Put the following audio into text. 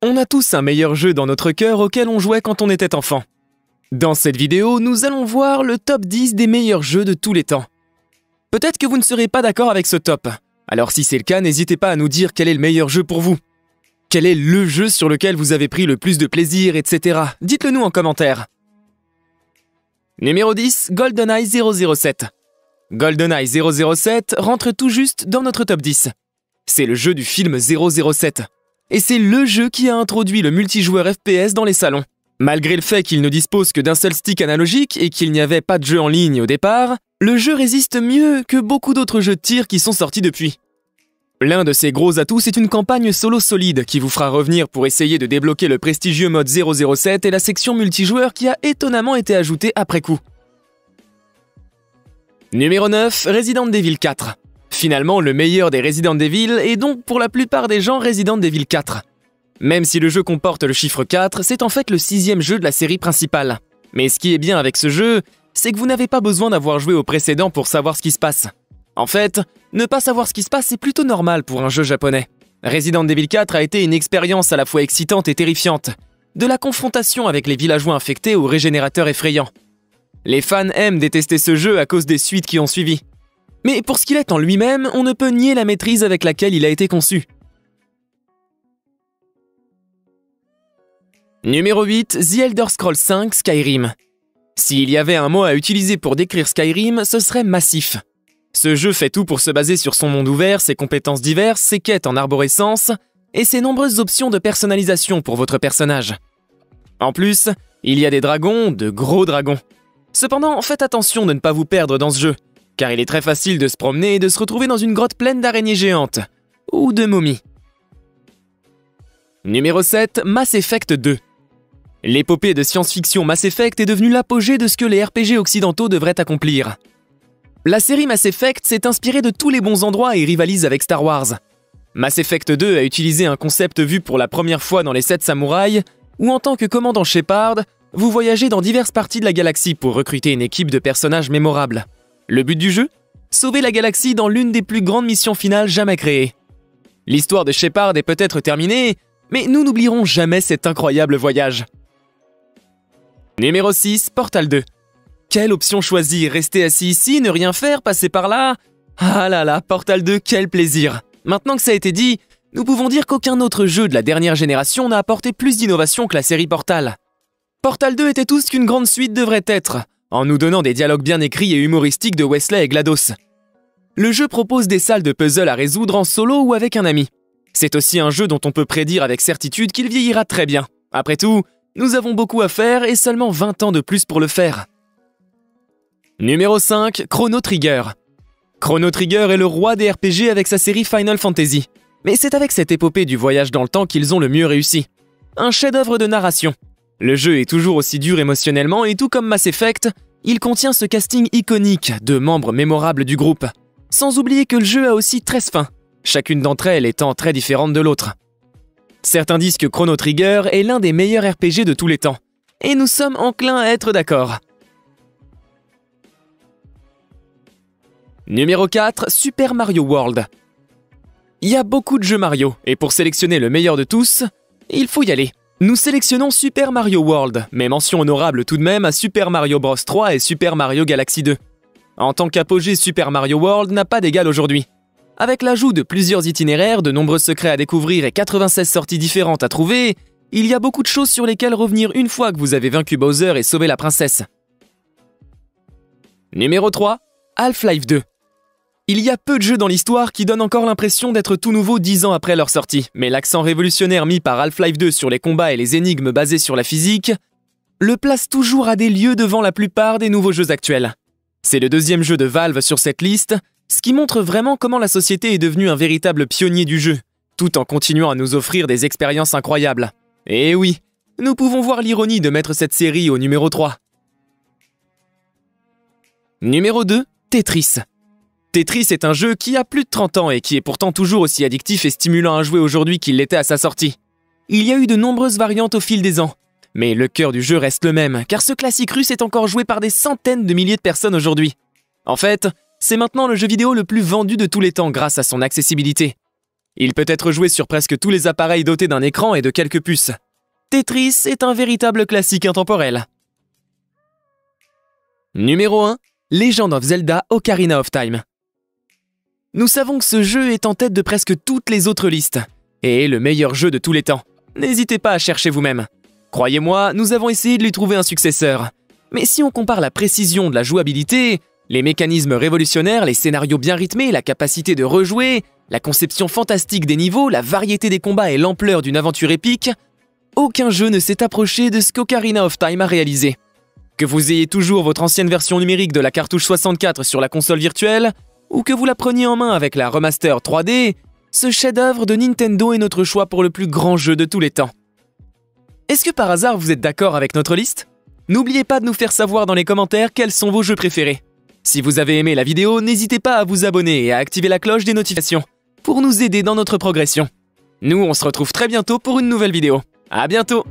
On a tous un meilleur jeu dans notre cœur auquel on jouait quand on était enfant. Dans cette vidéo, nous allons voir le top 10 des meilleurs jeux de tous les temps. Peut-être que vous ne serez pas d'accord avec ce top. Alors si c'est le cas, n'hésitez pas à nous dire quel est le meilleur jeu pour vous. Quel est le jeu sur lequel vous avez pris le plus de plaisir, etc. Dites-le nous en commentaire. Numéro 10, GoldenEye 007. GoldenEye 007 rentre tout juste dans notre top 10. C'est le jeu du film 007. Et c'est le jeu qui a introduit le multijoueur FPS dans les salons. Malgré le fait qu'il ne dispose que d'un seul stick analogique et qu'il n'y avait pas de jeu en ligne au départ, le jeu résiste mieux que beaucoup d'autres jeux de tir qui sont sortis depuis. L'un de ses gros atouts, c'est une campagne solo solide qui vous fera revenir pour essayer de débloquer le prestigieux mode 007 et la section multijoueur qui a étonnamment été ajoutée après coup. Numéro 9, Resident Evil 4. Finalement, le meilleur des Resident Evil est donc pour la plupart des gens Resident Evil 4. Même si le jeu comporte le chiffre 4, c'est en fait le 6e jeu de la série principale. Mais ce qui est bien avec ce jeu, c'est que vous n'avez pas besoin d'avoir joué au précédent pour savoir ce qui se passe. En fait, ne pas savoir ce qui se passe est plutôt normal pour un jeu japonais. Resident Evil 4 a été une expérience à la fois excitante et terrifiante, de la confrontation avec les villageois infectés aux régénérateurs effrayants. Les fans aiment détester ce jeu à cause des suites qui ont suivi. Mais pour ce qu'il est en lui-même, on ne peut nier la maîtrise avec laquelle il a été conçu. Numéro 8, The Elder Scrolls V Skyrim. S'il y avait un mot à utiliser pour décrire Skyrim, ce serait massif. Ce jeu fait tout pour se baser sur son monde ouvert, ses compétences diverses, ses quêtes en arborescence et ses nombreuses options de personnalisation pour votre personnage. En plus, il y a des dragons, de gros dragons. Cependant, faites attention de ne pas vous perdre dans ce jeu, car il est très facile de se promener et de se retrouver dans une grotte pleine d'araignées géantes, ou de momies. Numéro 7, Mass Effect 2. L'épopée de science-fiction Mass Effect est devenue l'apogée de ce que les RPG occidentaux devraient accomplir. La série Mass Effect s'est inspirée de tous les bons endroits et rivalise avec Star Wars. Mass Effect 2 a utilisé un concept vu pour la première fois dans les 7 samouraïs, où en tant que commandant Shepard, vous voyagez dans diverses parties de la galaxie pour recruter une équipe de personnages mémorables. Le but du jeu ? Sauver la galaxie dans l'une des plus grandes missions finales jamais créées. L'histoire de Shepard est peut-être terminée, mais nous n'oublierons jamais cet incroyable voyage. Numéro 6, Portal 2. Quelle option choisir ? Rester assis ici, ne rien faire, passer par là ? Ah là là, Portal 2, quel plaisir ! Maintenant que ça a été dit, nous pouvons dire qu'aucun autre jeu de la dernière génération n'a apporté plus d'innovation que la série Portal. Portal 2 était tout ce qu'une grande suite devrait être, en nous donnant des dialogues bien écrits et humoristiques de Wesley et GLaDOS. Le jeu propose des salles de puzzle à résoudre en solo ou avec un ami. C'est aussi un jeu dont on peut prédire avec certitude qu'il vieillira très bien. Après tout, nous avons beaucoup à faire et seulement 20 ans de plus pour le faire. Numéro 5, Chrono Trigger. Chrono Trigger est le roi des RPG avec sa série Final Fantasy. Mais c'est avec cette épopée du voyage dans le temps qu'ils ont le mieux réussi. Un chef-d'œuvre de narration. Le jeu est toujours aussi dur émotionnellement et tout comme Mass Effect, il contient ce casting iconique de membres mémorables du groupe. Sans oublier que le jeu a aussi 13 fins, chacune d'entre elles étant très différente de l'autre. Certains disent que Chrono Trigger est l'un des meilleurs RPG de tous les temps. Et nous sommes enclins à être d'accord. Numéro 4, Super Mario World. Il y a beaucoup de jeux Mario, et pour sélectionner le meilleur de tous, il faut y aller. Nous sélectionnons Super Mario World, mais mention honorable tout de même à Super Mario Bros 3 et Super Mario Galaxy 2. En tant qu'apogée, Super Mario World n'a pas d'égal aujourd'hui. Avec l'ajout de plusieurs itinéraires, de nombreux secrets à découvrir et 96 sorties différentes à trouver, il y a beaucoup de choses sur lesquelles revenir une fois que vous avez vaincu Bowser et sauvé la princesse. Numéro 3, Half-Life 2. Il y a peu de jeux dans l'histoire qui donnent encore l'impression d'être tout nouveaux 10 ans après leur sortie, mais l'accent révolutionnaire mis par Half-Life 2 sur les combats et les énigmes basées sur la physique le place toujours à des lieues devant la plupart des nouveaux jeux actuels. C'est le deuxième jeu de Valve sur cette liste, ce qui montre vraiment comment la société est devenue un véritable pionnier du jeu, tout en continuant à nous offrir des expériences incroyables. Et oui, nous pouvons voir l'ironie de mettre cette série au numéro 3. Numéro 2, Tetris. Tetris est un jeu qui a plus de 30 ans et qui est pourtant toujours aussi addictif et stimulant à jouer aujourd'hui qu'il l'était à sa sortie. Il y a eu de nombreuses variantes au fil des ans, mais le cœur du jeu reste le même, car ce classique russe est encore joué par des centaines de milliers de personnes aujourd'hui. En fait, c'est maintenant le jeu vidéo le plus vendu de tous les temps grâce à son accessibilité. Il peut être joué sur presque tous les appareils dotés d'un écran et de quelques puces. Tetris est un véritable classique intemporel. Numéro 1. Legend of Zelda Ocarina of Time. Nous savons que ce jeu est en tête de presque toutes les autres listes, et est le meilleur jeu de tous les temps. N'hésitez pas à chercher vous-même. Croyez-moi, nous avons essayé de lui trouver un successeur. Mais si on compare la précision de la jouabilité, les mécanismes révolutionnaires, les scénarios bien rythmés, la capacité de rejouer, la conception fantastique des niveaux, la variété des combats et l'ampleur d'une aventure épique, aucun jeu ne s'est approché de ce qu'Ocarina of Time a réalisé. Que vous ayez toujours votre ancienne version numérique de la cartouche 64 sur la console virtuelle, ou que vous la preniez en main avec la remaster 3D, ce chef-d'œuvre de Nintendo est notre choix pour le plus grand jeu de tous les temps. Est-ce que par hasard vous êtes d'accord avec notre liste? N'oubliez pas de nous faire savoir dans les commentaires quels sont vos jeux préférés. Si vous avez aimé la vidéo, n'hésitez pas à vous abonner et à activer la cloche des notifications pour nous aider dans notre progression. Nous, on se retrouve très bientôt pour une nouvelle vidéo. À bientôt!